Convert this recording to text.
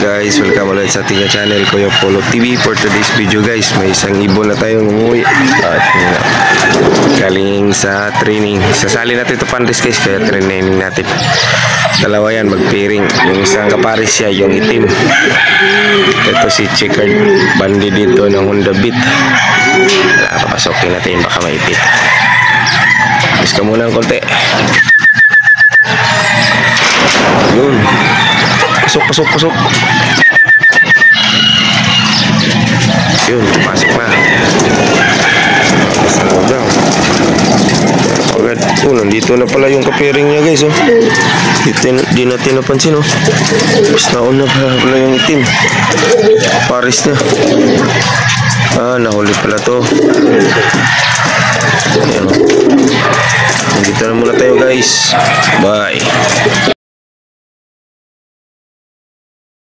guys, welcome ulit sa ating channel Kuya Polo TV. For today's video guys, may isang ibon na tayong umuwi at galing sa training. Sasali natin ito pandas guys, kaya training natin. Dalawa yan, mag-pairing. Yung isang kaparis siya, yung itim. Ito si checkered bandi dito ng Honda Beat. Papasokin natin, baka maipit. Bis ka muna ng konti. Yun. Pasok. Yun, pasok na. Pasok daw. Agad. Nandito na pala yung kapiring niya guys. Di natin napansin. Mas nauna pala yung itim. Paris niya. Nahuli pala to. Ayan. Nandito na muna tayo guys. Bye.